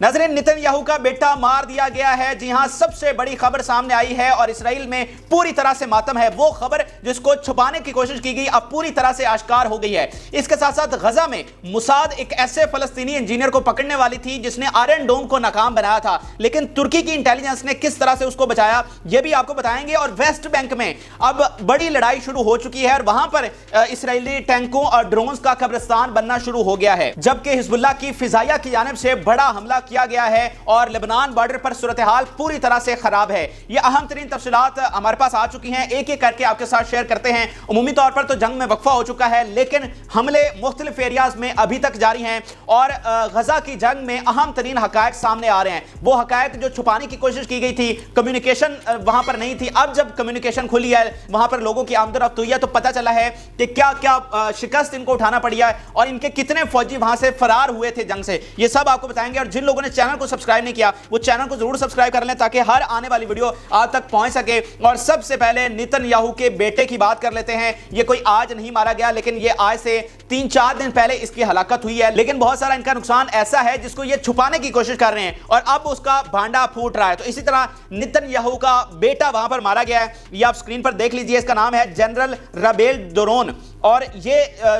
नाज़रीन, नेतन्याहू का बेटा मार दिया गया है। जी हां, सबसे बड़ी खबर सामने आई है और इसराइल में पूरी तरह से मातम है। वो खबर जिसको छुपाने की कोशिश की गई अब पूरी तरह से आश्कार हो गई है। इसके साथ साथ गजा में मुसाद एक ऐसे फलस्तीनी इंजीनियर को पकड़ने वाली थी जिसने आयरन डोम को नाकाम बनाया था, लेकिन तुर्की की इंटेलिजेंस ने किस तरह से उसको बचाया यह भी आपको बताएंगे। और वेस्ट बैंक में अब बड़ी लड़ाई शुरू हो चुकी है और वहां पर इसराइली टैंकों और ड्रोन्स का कब्रिस्तान बनना शुरू हो गया है, जबकि हिजबुल्लाह की फिजाइया की जानिब से बड़ा हमला किया गया है और लेबनान बॉर्डर पर सूरत हाल पूरी तरह से खराब है। ये अहम तरीन तफसीलात हमारे पास आ चुकी हैं, एक एक करके आपके साथ शेयर करते हैं। उमूमी तौर पर तो जंग में वक्फा हो चुका है, लेकिन हमले मुख्तलिफ एरियाज में अभी तक जारी हैं और गजा की जंग में अहम तरीन हकायक सामने आ रहे हैं। वो हकायक जो छुपाने की कोशिश की गई थी, कम्युनिकेशन वहां पर नहीं थी, अब जब कम्युनिकेशन खुली है, वहां पर लोगों की आमदरफ्त हुई है, तो पता चला है कि क्या क्या शिकस्त इनको उठाना पड़ी है और इनके कितने फौजी वहां से फरार हुए थे जंग से। ये सब आपको बताएंगे। और जिन लोगों ने चैनल को सब्सक्राइब नहीं किया वो चैनल को जरूर सब्सक्राइब कर लें ताकि हर आने वाली वीडियो आप तक पहुंच सके। और सबसे पहले नेतन्याहू के बेटे की बात कर लेते हैं। ये कोई आज नहीं मारा गया, लेकिन ये आज से 3-4 दिन पहले इसकी हलाकत हुई है, लेकिन बहुत सारा इनका नुकसान ऐसा है जिसको ये छुपाने की कोशिश कर रहे हैं और अब उसका भांडा फूट रहा है। तो इसी तरह नेतन्याहू का बेटा वहां पर मारा गया है। ये आप स्क्रीन पर देख लीजिए, इसका नाम है जनरल रबेल दोरोन और ये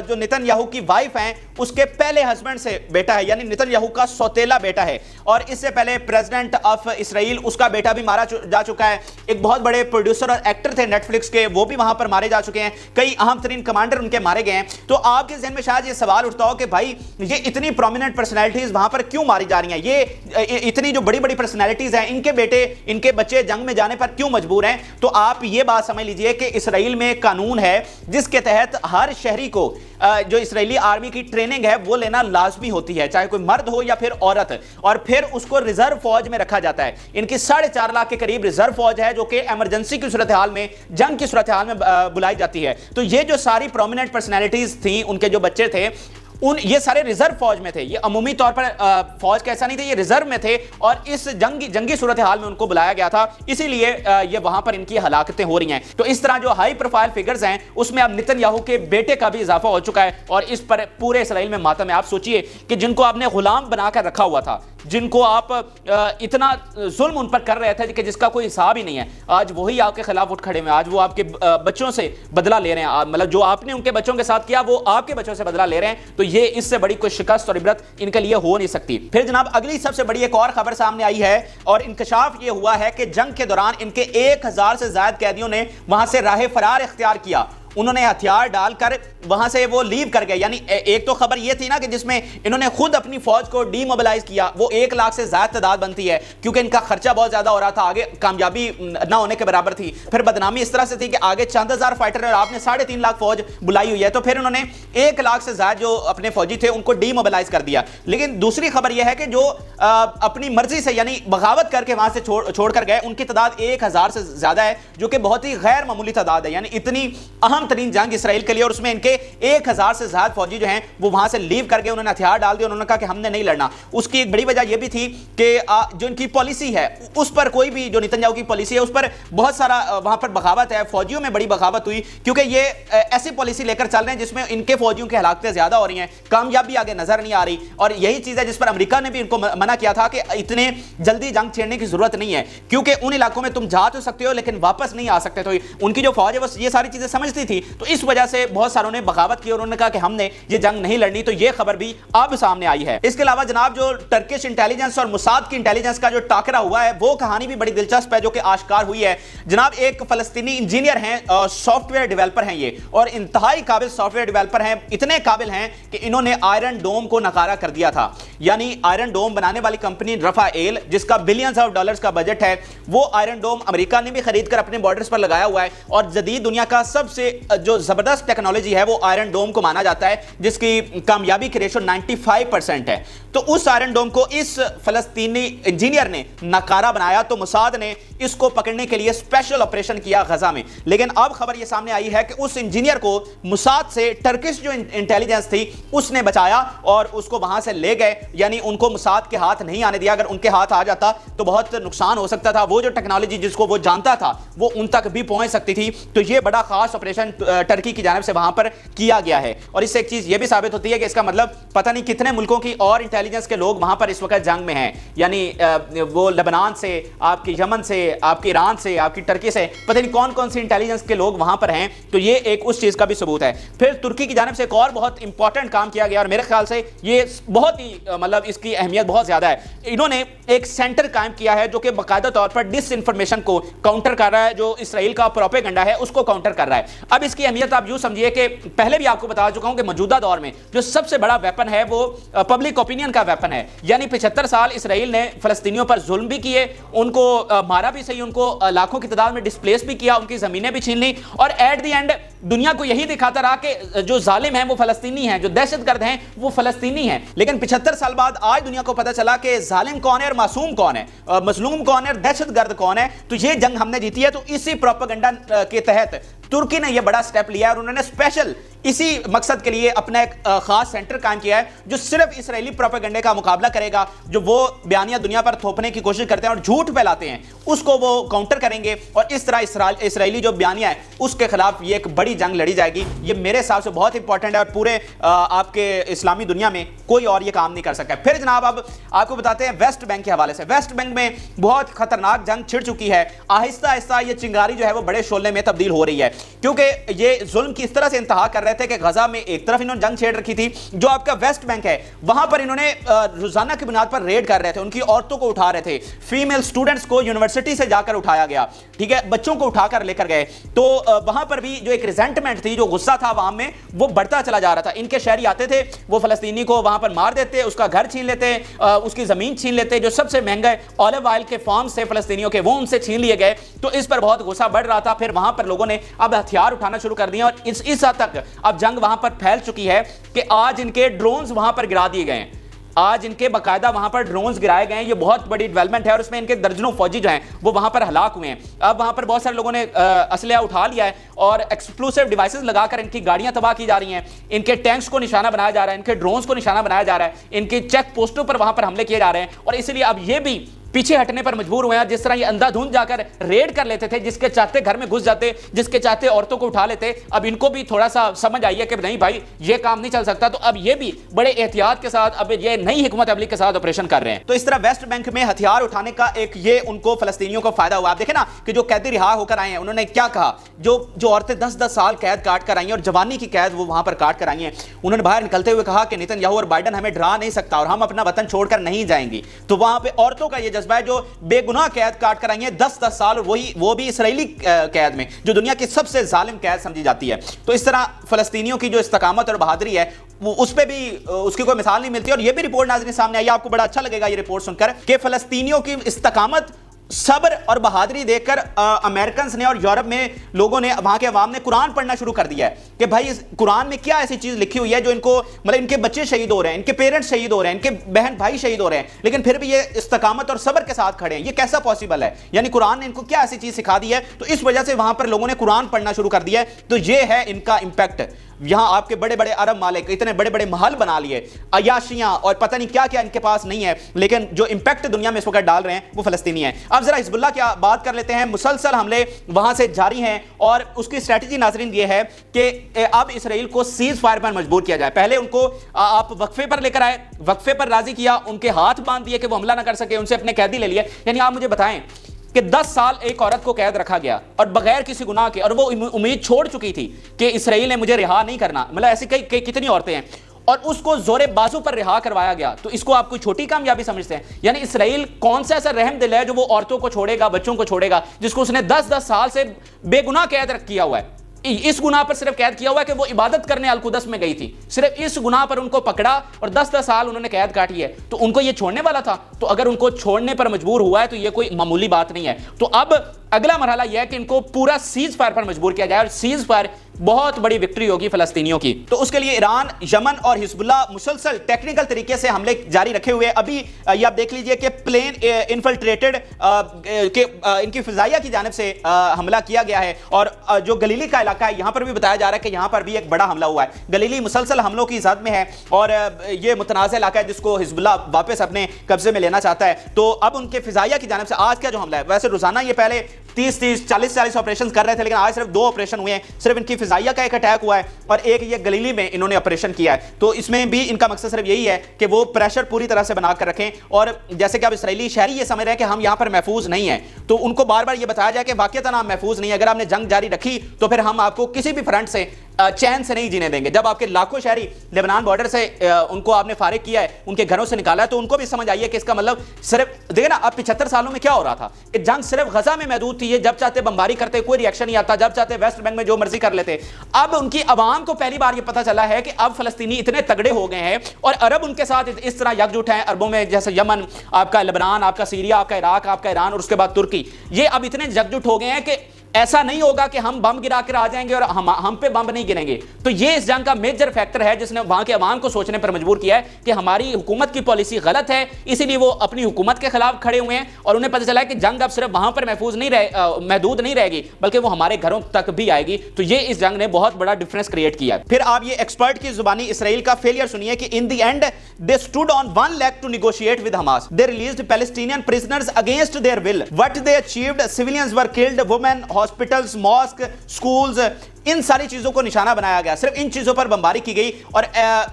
जो नेतन्याहू की वाइफ हैं उसके पहले हस्बैंड से बेटा है, यानी नेतन्याहू का सौतेला बेटा है। और इससे पहले प्रेसिडेंट ऑफ इसराइल, उसका बेटा भी मारा जा चुका है। एक बहुत बड़े प्रोड्यूसर और एक्टर थे नेटफ्लिक्स के, वो भी वहां पर मारे जा चुके हैं। कई अहम तरीन कमांडर उनके मारे गए हैं। तो आपके ज़हन में शायद ये सवाल उठता हो कि भाई ये इतनी प्रोमिनेंट पर्सनैलिटीज वहां पर क्यों मारी जा रही हैं, ये इतनी जो बड़ी बड़ी पर्सनैलिटीज हैं, इनके बेटे इनके बच्चे जंग में जाने पर क्यों मजबूर हैं। तो आप ये बात समझ लीजिए कि इसराइल में कानून है जिसके तहत हर शहरी को जो इसराइली आर्मी की ट्रेनिंग है वो लेना लाजमी होती है, चाहे कोई मर्द हो या फिर औरत, और फिर उसको रिजर्व फौज में रखा जाता है। इनकी 4.5 लाख के करीब रिजर्व फौज है जो कि इमरजेंसी की सूरत हाल में, जंग की सूरत हाल में बुलाई जाती है। तो ये जो सारी प्रोमिनेंट पर्सनैलिटीज थी, उनके जो बच्चे थे ये सारे रिजर्व फौज में थे। ये अमूमी तौर पर फौज का ऐसा नहीं थे, ये रिजर्व में थे और इस जंगी सूरत हाल में उनको बुलाया गया था, इसीलिए ये वहां पर इनकी हलाकतें हो रही हैं। तो इस तरह जो हाई प्रोफाइल फिगर्स हैं उसमें अब नेतन्याहू के बेटे का भी इजाफा हो चुका है और इस पर पूरे इसराइल में मातम है। आप सोचिए कि जिनको आपने गुलाम बनाकर रखा हुआ था, जिनको आप इतना जुल्म उन पर कर रहे थे कि जिसका कोई हिसाब ही नहीं है, आज वही आपके खिलाफ उठ खड़े हैं। आज वो आपके बच्चों से बदला ले रहे हैं, मतलब जो आपने उनके बच्चों के साथ किया वो आपके बच्चों से बदला ले रहे हैं। तो ये इससे बड़ी कोई शिकस्त और इबरत इनके लिए हो नहीं सकती। फिर जनाब अगली सबसे बड़ी एक और खबर सामने आई है और इंकशाफ ये हुआ है कि जंग के दौरान इनके 1000 से ज्यादा कैदियों ने वहां से राह फरार इख्तियार किया। उन्होंने हथियार डालकर वहां से वो लीव कर गए। यानी एक तो खबर ये थी ना कि जिसमें इन्होंने खुद अपनी फौज को डीमोबिलाइज किया, वो 1 लाख से ज्यादा तादाद बनती है क्योंकि इनका खर्चा बहुत ज्यादा हो रहा था, आगे कामयाबी ना होने के बराबर थी। फिर बदनामी इस तरह से थी कि आगे चंद हजार फाइटर और आपने 3.5 लाख फौज बुलाई हुई है, तो फिर उन्होंने 1 लाख से ज्यादा जो अपने फौजी थे उनको डीमोबिलाइज कर दिया। लेकिन दूसरी खबर यह है कि जो अपनी मर्जी से यानी बगावत करके वहां से छोड़कर गए उनकी तादाद 1000 से ज्यादा है, जो कि बहुत ही गैर मामूली तादाद है। यानी इतनी अहम तरीन जंग इसराइल के लिए और उसमें इनके 1000 से ज्यादा फौजी जो हैं वो वहां से लीव करके उन्होंने हथियार डाल दिए। उन्होंने कहा कि हमने नहीं लड़ना। उसकी एक बड़ी वजह यह भी थी कि जो इनकी पॉलिसी है उस पर कोई भी, जो नेतन्याहू की पॉलिसी है उस पर बहुत सारा वहां पर बगावत है, फौजियों में बड़ी बगावत हुई क्योंकि ये ऐसी पॉलिसी लेकर चल रहे हैं जिसमें इनके फौजियों की हलाकतें ज्यादा हो रही हैं, कामयाबी आगे नजर नहीं आ रही। और यही चीज है जिस पर अमेरिका ने भी इनको मना किया था कि इतने जल्दी जंग छेड़ने की जरूरत नहीं है क्योंकि उन इलाकों में तुम जा तो सकते हो लेकिन वापस नहीं आ सकते। तो उनकी जो फौज है वो ये सारी चीजें समझती थी, तो इस वजह से बहुत सारों ने बगावत की और उन्होंने कहा कि हमने ये जंग नहीं लड़नी। तो ये खबर भी अब सामने आई है। इसके अलावा जनाब जो टर्किश इंटेलिजेंस और मुसाद की इंटेलिजेंस का जो टाकरा हुआ है वो कहानी भी बड़ी दिलचस्प है जो कि आश्कार हुई है। जनाब एक फलस्तीनी इंजीनियर हैं, सॉफ्टवेयर डेवलपर हैं ये, और इंतहाई काबिल सॉफ्टवेयर डेवलपर हैं। इतने काबिल हैं कि इन्होंने आयरन डोम को नकारा कर दिया था। यानी आयरन डोम बनाने वाली कंपनी रफाएल, जिसका बिलियंस ऑफ डॉलर्स का बजट है, वो आयरन डोम अमेरिका ने भी खरीद कर अपने बॉर्डर्स पर लगाया हुआ है और जदीद दुनिया का सबसे जो जबरदस्त टेक्नोलॉजी है वो आयरन डोम को माना जाता है जिसकी कामयाबी की रेशो 95% है। तो उस आयरन डोम को इस फलस्तीनी इंजीनियर ने नकारा बनाया, तो मुसाद ने इसको पकड़ने के लिए स्पेशल ऑपरेशन किया गजा में। लेकिन अब खबर यह सामने आई है कि उस इंजीनियर को मुसाद से टर्किश जो इंटेलिजेंस थी उसने बचाया और उसको वहां से ले गए। यानी उनको मुसाद के हाथ नहीं आने दिया। अगर उनके हाथ आ जाता तो बहुत नुकसान हो सकता था। वो जो टेक्नोलॉजी जिसको वो जानता था वो उन तक भी पहुंच सकती थी। तो ये बड़ा खास ऑपरेशन टर्की की जानिब से वहां पर किया गया है। और इससे एक चीज ये भी साबित होती है कि इसका मतलब पता नहीं कितने मुल्कों की और इंटेलिजेंस के लोग वहां पर इस वक्त जंग में हैं, यानी वो लेबनान से, आपके यमन से, आपके ईरान से, आपकी टर्की से, पता नहीं कौन कौन सी इंटेलिजेंस के लोग वहां पर हैं। तो ये एक उस चीज का भी सबूत है। फिर तुर्की की जानिब से एक और बहुत इंपॉर्टेंट काम किया गया और मेरे ख्याल से ये बहुत ही मतलब इसकी अहमियत बहुत ज्यादा है। इन्होंने एक सेंटर कायम किया है जो कि बाकायदा तौर पर डिसइंफॉर्मेशन को काउंटर कर रहा है, जो इसराइल का प्रोपेगेंडा है उसको काउंटर कर रहा है। अब इसकी अहमियत आप यूं समझिए कि पहले भी आपको बता चुका हूं कि मौजूदा दौर में जो सबसे बड़ा वेपन है वो पब्लिक ओपिनियन का वेपन है। यानी 75 साल इसराइल ने फलस्तीनियों पर जुल्म भी किए, उनको मारा भी सही, उनको लाखों की तादाद में डिस्प्लेस भी किया, उनकी जमीनें भी छीन ली और एट द एंड दुनिया को यही दिखाता रहा कि जो जालिम हैं वो फलस्तीनी हैं, जो दहशतगर्द हैं वो फलस्तीनी हैं। लेकिन 75 साल बाद आज दुनिया को पता चला कि जालिम कौन है और मासूम कौन है, मजलूम कौन है और दहशतगर्द कौन है। तो ये जंग हमने जीती है। तो इसी प्रोपेगेंडा के तहत तुर्की ने यह बड़ा स्टेप लिया और उन्होंने स्पेशल इसी मकसद के लिए अपना एक खास सेंटर कायम किया है जो सिर्फ इसराइली प्रोपेगेंडे का मुकाबला करेगा। जो वो बयानियां दुनिया पर थोपने की कोशिश करते हैं और झूठ फैलाते हैं उसको वो काउंटर करेंगे और इस तरह इसराइली जो बयानियां हैं उसके खिलाफ ये एक बड़ी जंग लड़ी जाएगी। ये मेरे हिसाब से बहुत इंपॉर्टेंट है और पूरे आपके इस्लामी दुनिया में कोई और ये काम नहीं कर सकता। फिर जनाब अब आपको बताते हैं वेस्ट बैंक के हवाले से। वेस्ट बैंक में बहुत खतरनाक जंग छिड़ चुकी है। आहिस्ता आहिस्ता ये चिंगारी जो है वो बड़े शोले में तब्दील हो रही है क्योंकि ये जुल्म की इस तरह से इंतहा कर रहे थे कि गजा में एक तरफ इन्होंने जंग छेड़ रखी थी, जो आपका वेस्ट बैंक है वहां पर इन्होंने रोजाना की बुनियाद पर रेड कर रहे थे, उनकी औरतों को उठा रहे थे, फीमेल स्टूडेंट्स को यूनिवर्सिटी से जाकर उठाया गया, ठीक है, बच्चों को उठाकर लेकर गए। तो वहां पर भी जो एक रिजेंटमेंट थी, जो गुस्सा था अवाम में, वो बढ़ता चला जा रहा था। इनके शहरी आते थे, वो फलस्तीनी को वहां पर मार देते, उसका घर छीन लेते, उसकी जमीन छीन लेते, जो सबसे महंगे ऑलिव ऑयल के फार्म से फलस्तीनियों के वो उनसे छीन लिए गए। तो इस पर बहुत गुस्सा बढ़ रहा था। फिर वहां पर लोगों ने अब हथियार उठाना शुरू कर दिया और इस हद तक अब जंग वहां पर फैल चुकी है कि आज इनके ड्रोन्स वहां पर गिरा दिए गए हैं। आज इनके बाकायदा वहां पर ड्रोन्स गिराए गए हैं। ये बहुत बड़ी डेवलपमेंट है और उसमें इनके दर्जनों फौजी जो हैं वो वहां पर हलाक हुए हैं। अब वहां पर बहुत सारे लोगों ने असलहा उठा लिया है और एक्सप्लोसिव डिवाइसेस लगाकर इनकी गाड़ियां तबाह की जा रही हैं, इनके टैंक्स को निशाना बनाया जा रहा है, इनके ड्रोन्स को निशाना बनाया जा रहा है, इनके चेक पोस्टों पर वहां पर हमले किए जा रहे हैं। और इसलिए अब ये भी पीछे हटने पर मजबूर हुए हैं। जिस तरह ये अंधाधुंध जाकर रेड कर लेते थे, जिसके चाहते घर में घुस जाते, जिसके चाहते औरतों को उठा लेते, अब इनको भी थोड़ा सा समझ आई है कि नहीं भाई ये काम नहीं चल सकता। तो अब ये भी बड़े एहतियात के साथ अब ये नई हिकमत अमली के साथ ऑपरेशन कर रहे हैं। तो इस तरह वेस्ट बैंक में हथियार उठाने का एक ये उनको फलस्तीनियों को फायदा हुआ। आप देखें ना कि जो कैदी रिहा होकर आए हैं उन्होंने क्या कहा, जो औरतें 10-10 साल कैद काट कर आई हैं और जवानी की कैद वो वहां पर काट कर आई हैं, उन्होंने बाहर निकलते हुए कहा कि नेतन्याहू और बाइडन हमें डरा नहीं सकता और हम अपना वतन छोड़कर नहीं जाएंगे। तो वहां पर औरतों का ये जज्बा है जो बेगुनाह कैद काट कर आई है 10-10 साल, और वो भी इसराइली कैद में, जो दुनिया की सबसे जालिम कैद समझी जाती है। तो इस तरह फलस्तीनियों की जो इस्तकामत और बहादुरी है वो उस पे भी उसकी कोई मिसाल नहीं मिलती। और ये भी रिपोर्ट नाज़रीन सामने आई, आपको बड़ा अच्छा लगेगा ये रिपोर्ट सुनकर कि फलस्तीनियों की इस्तकामत, सब्र और बहादुरी देखकर अमेरिकन ने और यूरोप में लोगों ने, वहां के अवाम ने कुरान पढ़ना शुरू कर दिया है कि भाई कुरान में क्या ऐसी चीज लिखी हुई है जो इनको, मतलब इनके बच्चे शहीद हो रहे हैं, इनके पेरेंट्स शहीद हो रहे हैं, इनके बहन भाई शहीद हो रहे हैं, लेकिन फिर भी ये इस्तकामत और सब्र के साथ खड़े हैं। ये कैसा पॉसिबल है? यानी कुरान ने इनको क्या ऐसी चीज सिखा दी है? तो इस वजह से वहां पर लोगों ने कुरान पढ़ना शुरू कर दिया है। तो ये है इनका इंपैक्ट। यहां आपके बड़े बड़े अरब मालिक इतने बड़े बड़े महल बना लिए, अयाशियां और पता नहीं क्या क्या इनके पास नहीं है, लेकिन जो इंपैक्ट दुनिया में इस वक्त डाल रहे हैं वो फलस्तीनी है। अब जरा हिजबुल्लाह की बात कर लेते हैं। मुसलसल हमले वहां से जारी हैं और उसकी स्ट्रेटजी नाजरीन ये है कि अब इसराइल को सीज फायर पर मजबूर किया जाए। पहले उनको आप वक्फे पर लेकर आए, वक्फे पर राजी किया, उनके हाथ बांध दिए कि वो हमला ना कर सके, उनसे अपने कैदी ले लिए। यानी आप मुझे बताएं कि 10 साल एक औरत को कैद रखा गया और बगैर किसी गुनाह के, और वो उम्मीद छोड़ चुकी थी कि इसराइल ने मुझे रिहा नहीं करना, मतलब ऐसी कई कितनी औरतें हैं, और उसको जोरे बाजू पर रिहा करवाया गया। तो इसको आप कोई छोटी कामयाबी समझते हैं? यानी इसराइल कौन सा ऐसा रहम दिल है जो वो औरतों को छोड़ेगा, बच्चों को छोड़ेगा, जिसको उसने 10-10 साल से बेगुनाह कैद किया हुआ है। इस गुनाह पर सिर्फ कैद किया हुआ है कि वो इबादत करने अल-कुदस में गई थी, सिर्फ इस गुनाह पर उनको पकड़ा और 10-10 साल उन्होंने कैद काटी है। तो उनको ये छोड़ने वाला था? तो अगर उनको छोड़ने पर मजबूर हुआ है तो ये कोई मामूली बात नहीं है। तो अब अगला मरहला यह है कि इनको पूरा सीज फायर पर मजबूर किया जाए और सीज फायर बहुत बड़ी विक्ट्री होगी फलस्तीनियों की। तो उसके लिए ईरान, यमन और हिजबुल्लाह मुसलसल टेक्निकल तरीके से हमले जारी रखे हुए। अभी ये आप देख लीजिए कि प्लेन इन्फिल्ट्रेटेड इनकी फिजाइया की जानिब से हमला किया गया है। और जो गलीली का इलाका है यहां पर भी बताया जा रहा है कि यहां पर भी एक बड़ा हमला हुआ है। गलीली मुसलसल हमलों की जद में है और ये मुतनाज़ इलाका है जिसको हिजबुल्लाह वापस अपने कब्जे में लेना चाहता है। तो अब उनके फिजाइया की जानिब से आज का जो हमला है, वैसे रोजाना ये पहले 30-40 ऑपरेशन कर रहे थे, लेकिन आज सिर्फ 2 ऑपरेशन हुए हैं। सिर्फ इनकी फिजाइया का एक अटैक हुआ है और एक ये गलीली में इन्होंने ऑपरेशन किया है। तो इसमें भी इनका मकसद सिर्फ यही है कि वो प्रेशर पूरी तरह से बनाकर रखें, और जैसे कि अब इसराइली शहरी ये समझ रहे हैं कि हम यहां पर महफूज नहीं है, तो उनको बार बार ये बताया जाए कि वाकईतन आप महफूज नहीं है। अगर आपने जंग जारी रखी तो फिर हम आपको किसी भी फ्रंट से चैन से नहीं जीने देंगे। जब आपके लाखों शहरी लेबनान बॉर्डर से उनको आपने फारिग किया है, उनके घरों से निकाला है, तो उनको भी समझ आई है कि इसका मतलब सिर्फ देखिए ना, अब 75 सालों में क्या हो रहा था, कि जंग सिर्फ गजा में महदूद थी। ये जब चाहते बमबारी करते, कोई रिएक्शन नहीं आता, जब चाहते वेस्ट बैंक में जो मर्जी कर लेते। अब उनकी अवाम को पहली बार ये पता चला है कि अब फलस्तीनी इतने तगड़े हो गए हैं और अरब उनके साथ इस तरह एकजुट हैं। अरबों में जैसे यमन, आपका लेबनान, आपका सीरिया, आपका इराक, आपका ईरान और उसके बाद तुर्की, ये अब इतने एकजुट हो गए हैं कि ऐसा नहीं होगा कि हम बम गिरा कर आ जाएंगे और हम पे बम नहीं गिरेंगे। तो ये इस जंग का मेजर फैक्टर है जिसने वहां के अवाम को सोचने पर मजबूर किया है कि हमारी हुकूमत की पॉलिसी गलत है, इसीलिए वो अपनी हुकूमत के खिलाफ खड़े हुए हैं। और उन्हें पता चला है कि जंग अब सिर्फ वहां पर महदूद नहीं रहेगी, बल्कि वो हमारे घरों तक भी आएगी। तो ये इस जंग ने बहुत बड़ा डिफरेंस क्रिएट किया। फिर आप ये एक्सपर्ट की जुबानी इसराइल का फेलियर सुनिए कि in the end they stood on one leg to negotiate with Hamas, they released Palestinian prisoners against their will, what they achieved, civilians were killed, women, hospitals, schools, इन सारी चीजों को निशाना बनाया गया। सिर्फ इन चीजों पर बमबारी की गई और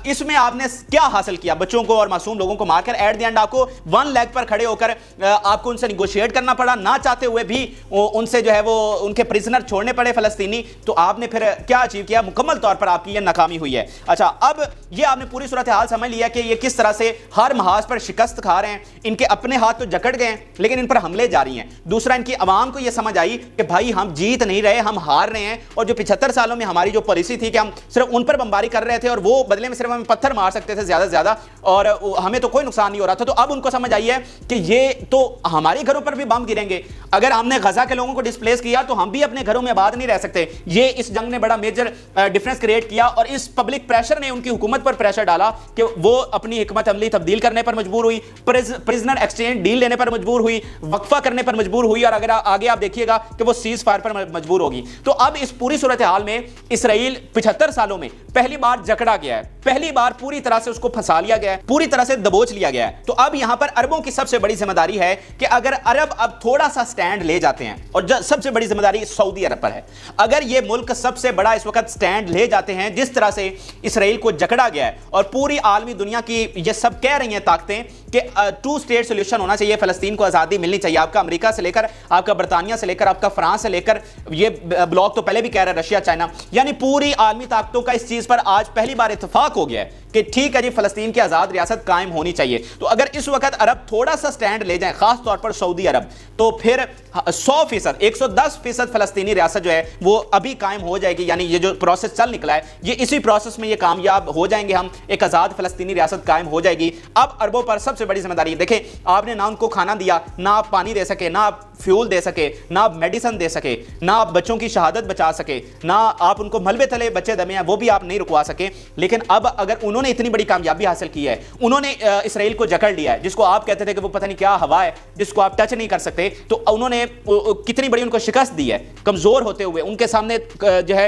इसमें आपने क्या हासिल किया? बच्चों को और मासूम लोगों को मारकर एट द एंड आपको वन लेग पर खड़े होकर आपको उनसे निगोशिएट करना पड़ा, ना चाहते हुए भी उनसे जो है वो उनके प्रिजनर छोड़ने पड़े फलस्तीनी। तो आपने फिर क्या अचीव किया? मुकम्मल तौर पर आपकी यह नाकामी हुई है। अच्छा, अब ये आपने पूरी सूरत हाल समझ लिया कि ये किस तरह से हर महाज पर शिकस्त खा रहे हैं। इनके अपने हाथ तो जकड़ गए लेकिन इन पर हमले जारी हैं। दूसरा, इनकी आवाम को यह समझ आई कि भाई हम जीत नहीं रहे, हम हार रहे हैं। और जो 75 सालों में हमारी जो पॉलिसी थी कि हम सिर्फ उन पर बमबारी कर रहे थे और वो बदले में सिर्फ हमें पत्थर मार सकते थे ज्यादा से ज्यादा और हमें तो कोई नुकसान नहीं हो रहा था। तो अब उनको समझ आई है कि ये तो हमारे घरों पर भी बम गिरेंगे। अगर हमने गजा के लोगों को डिस्प्लेस किया तो हम भी अपने घरों में आबाद नहीं रह सकते। ये इस जंग ने बड़ा मेजर डिफरेंस क्रिएट किया और इस पब्लिक प्रेशर ने उनकी हुकूमत पर प्रेशर डाला कि वो अपनी हिकमत अमली तब्दील करने पर मजबूर हुई, प्रिजनर एक्सचेंज डील लेने पर मजबूर हुई, वक्फा करने पर मजबूर हुई और अगर आगे आप देखिएगा कि वो सीज फायर पर मजबूर होगी। तो अब इस पूरी सूरत हाल में इसराइल 75 सालों में पहली बार जकड़ा गया है, पहली बार पूरी तरह से उसको फंसा लिया गया है, पूरी तरह से दबोच लिया गया है। तो अब यहां पर अरबों की सबसे बड़ी जिम्मेदारी है कि अगर अरब अब थोड़ा सा स्टैंड ले जाते हैं, और सबसे बड़ी जिम्मेदारी सऊदी अरब पर है। अगर ये मुल्क सबसे बड़ा इस वक्त स्टैंड ले जाते हैं, जिस तरह से इसराइल को जकड़ा गया है और पूरी आलमी दुनिया की ये सब कह रही हैं ताकतें कि 2 स्टेट सॉल्यूशन होना चाहिए, फलस्तीन को आजादी मिलनी चाहिए। आपका अमेरिका से लेकर, आपका बर्तानिया से लेकर, आपका फ्रांस से लेकर, ये ब्लॉक तो पहले भी कह रहा है, रशिया, चाइना, यानी पूरी आलमी ताकतों का इस चीज पर आज पहली बार इत्तेफाक हो गया है कि ठीक है जी, फलस्तीन की आजाद रियासत कायम होनी चाहिए। तो अगर इस वक्त अरब थोड़ा सा स्टैंड ले जाए, खास तौर पर सऊदी अरब, तो फिर 100%, 110% फलस्तीनी रियासत जो है वो अभी कायम हो जाएगी। यानी ये जो प्रोसेस चल निकला है, ये इसी प्रोसेस में ये कामयाब हो जाएंगे, हम एक आजाद फलस्तीनी रियासत कायम हो जाएगी। अब अरबों पर सबसे बड़ी जिम्मेदारी, देखें, आपने ना उनको खाना दिया, ना आप पानी दे सके, ना आप फ्यूल दे सके, ना आप मेडिसिन दे सके, ना आप बच्चों की शहादत बचा सके, ना आप उनको मलबे तले बच्चे दमे हैं वो भी आप नहीं रुकवा सके। लेकिन अब अगर उन्होंने इतनी बड़ी कामयाबी हासिल की है, उन्होंने इसराइल को जकड़ लिया है, जिसको आप कहते थे कि वो पता नहीं क्या हवा है जिसको आप टच नहीं कर सकते, तो उन्होंने कितनी बड़ी उनको शिकस्त दी है कमजोर होते हुए। उनके सामने जो है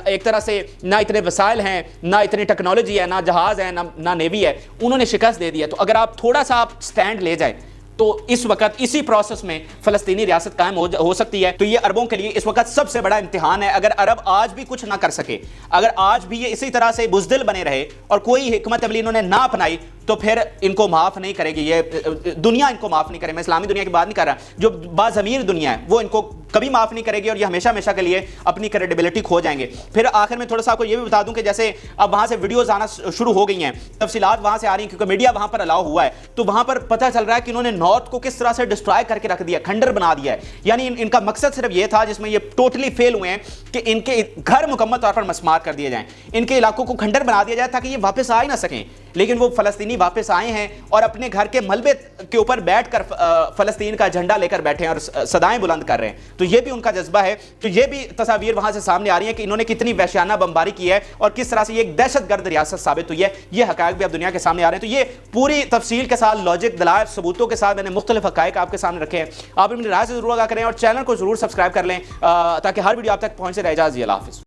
एक तरह से ना इतने वसाइल हैं, ना इतनी टेक्नोलॉजी है, ना जहाज है, ना नेवी है, उन्होंने शिकस्त दे दी है। तो अगर आप थोड़ा सा आप स्टैंड ले जाए तो इस वक्त इसी प्रोसेस में फलस्तीनी रियासत कायम हो सकती है। तो ये अरबों के लिए इस वक्त सबसे बड़ा इम्तिहान है। अगर अरब आज भी कुछ ना कर सके, अगर आज भी ये इसी तरह से बुज़दिल बने रहे और कोई हिकमत अमली इन्होंने ना अपनाई, तो फिर इनको माफ नहीं करेगी ये दुनिया, इनको माफ नहीं करेगी। मैं इस्लामी दुनिया की बात नहीं कर रहा, जो बाज़मीर दुनिया है वो इनको कभी माफ नहीं करेगी और ये हमेशा हमेशा के लिए अपनी क्रेडिबिलिटी खो जाएंगे। फिर आखिर में थोड़ा सा आपको ये भी बता दूं कि जैसे अब वहां से वीडियोस आना शुरू हो गई हैं, तफसीलात वहां से आ रही हैं, क्योंकि मीडिया वहां पर अलाउ हुआ है, तो वहां पर पता चल रहा है कि इन्होंने नॉर्थ को किस तरह से डिस्ट्रॉय करके रख दिया, खंडर बना दिया है। यानी इनका मकसद सिर्फ ये था, जिसमें ये टोटली फेल हुए हैं, कि इनके घर मुकम्मल तौर पर मस्मार कर दिए जाएं, इनके इलाकों को खंडर बना दिया जाए ताकि ये वापस आ ही ना सकें। लेकिन वो फलस्तीनी वापस आए हैं और अपने घर के मलबे के ऊपर बैठकर फलस्तीन का झंडा लेकर बैठे हैं और सदाएं बुलंद कर रहे हैं। तो ये भी उनका जज्बा है। तो ये भी तस्वीर वहां से सामने आ रही है कि इन्होंने कितनी वहशियाना बमबारी की है और किस तरह से ये एक दहशतगर्द रियासत साबित हुई है। ये हकायक भी अब दुनिया के सामने आ रहे हैं। तो ये पूरी तफसील के साथ, लॉजिक, दलाइल, सबूतों के साथ मैंने मुख्तलिफ हकायक आपके सामने रखे हैं। आप अपनी राय से जरूर आगाह करें और चैनल को जरूर सब्सक्राइब कर लें ताकि हर वीडियो आप तक पहुंचे रहे। इजाज़त, अल्लाह हाफ़िज़।